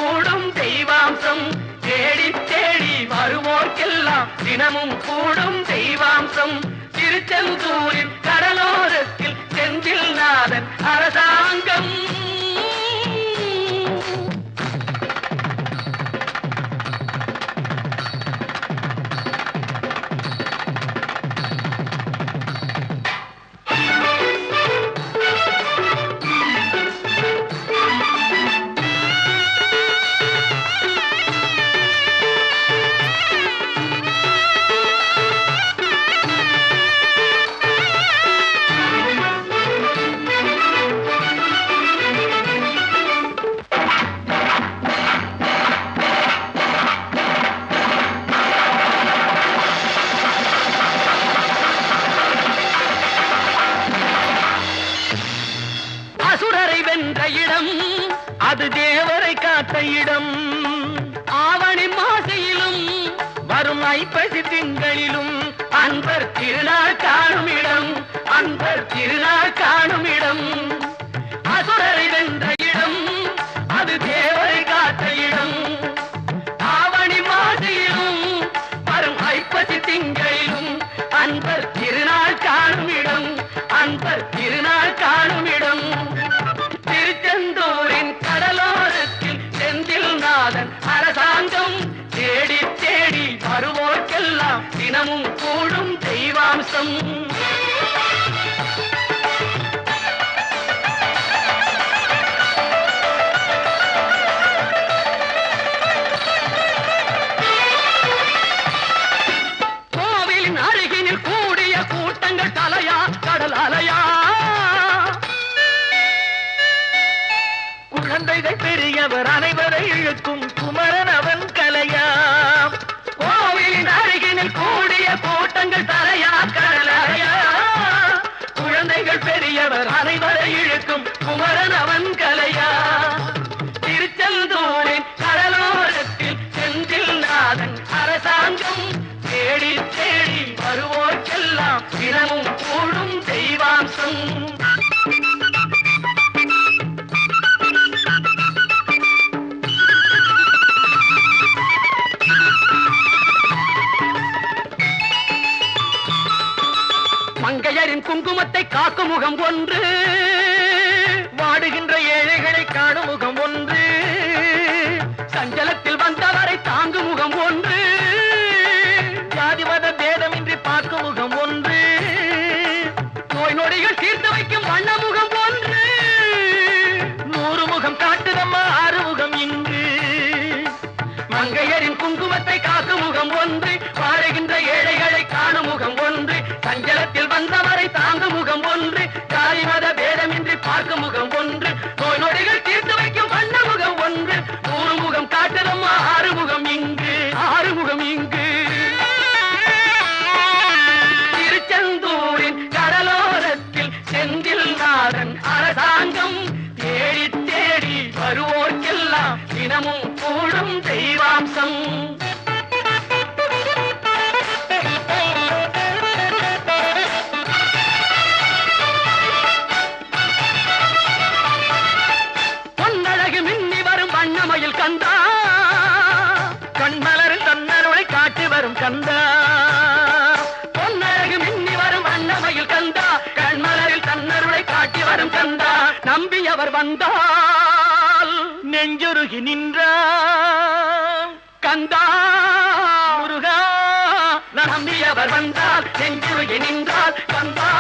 கூடும் தெய்வாம்சம் தேடி தேடி வருவோர்க்கெல்லாம் தினமும் கூடும் தெய்வாம்சம் திருச்செந்தூரின் கடலோரத்தில் செந்தில் நாதன் அரசாங்கம் அது தேவரை காத்த இடம் ஆவணி மாசையிலும் வரும் ஐப்பசி திங்களிலும் அன்பர் திருநாள் காணும் இடம் அன்பர் திருநாள் காணும் இடம் அசுரரை வென்ற இடம் அது தேவரை காத்த இடம் ஆவணி மாசையிலும் வரும் ஐப்பசி திங்களிலும் அன்பர் திருநாள் காணும் இடம் அன்பர் திருநாள் காணும் இடம் திருச்செந்தூரின் கடலோரத்தில் செந்தில் நாதன் அரசாங்கம் தேடி தேடி வருவோர்க்கெல்லாம் தினமும் கூடும் தெய்வாம்சம் கோவிலின் அருகினில் கூடிய கூட்டங்கள் தலையா கடல் அலையா குழந்தைகள் பெரியவர் அனைவரை இழுக்கும் குமரன் அவன் கலையா கோவிலின் அருகினில் கூடிய கூட்டங்கள் தலையா கடலையா குழந்தைகள் பெரியவர் அனைவரை இழுக்கும் குமரன் அவன் கலையா திருச்செந்தூரின் கடலோரத்தில் செந்தில் நாதன் அரசாங்கம் தேடி தேடி வருவோர்க்கெல்லாம் தினமும் கூடும் தெய்வாம்சம் மங்கையரின் குங்குமத்தை காக்கும் முகம் ஒன்று வாடுகின்ற ஏழைகளை காணும் முகம் ஒன்று சஞ்சலத்தில் வந்தவரை தாங்கும் முகம் ஒன்று ஜாதி மத பேதமின்றி பார்க்கும் முகம் ஒன்று நோய் நொடிகள் தீர்த்து வைக்கும் வண்ண முகம் ஒன்று 100 முகம் காட்டுதம்மா 6 முகம் இங்கு மங்கையரின் குங்குமத்தை காக்கும் முகம் ஒன்று வாடுகின்ற ஏழைகளை காணும் முகம் ஒன்று சஞ்சலத்தில் வந்தவரை தாங்கும் முகம் ஒன்று ஜாதி மத பேதமின்றி பார்க்கும் முகம் ஒன்று நோய் நொடிகள் தீர்த்து வைக்கும் வண்ண முகம் ஒன்று 100 முகம் காட்டுதம்மா 6 முகம் இங்கு 6 முகம் இங்கு திருச்செந்தூரின் கடலோரத்தில் செந்தில் நாதன் அரசாங்கம் தேடி தேடி வருவோர்க்கெல்லாம் தினமும் கூடும் தெய்வாம்சம் மயில் கந்தா கண்மலரில் தன்னருளை காட்டி வரும் கந்தா பொன்னழகு மின்னி வரும் அன்னமயில் கந்தா கண்மலரில் தன்னருளை காட்டி வரும் கந்தா நம்பியவர் வந்தால் நெஞ்சுருகி நின்றான் கந்தா முருகா நம்பியவர் வந்தால் நெஞ்சுருகி நின்றால் கந்தா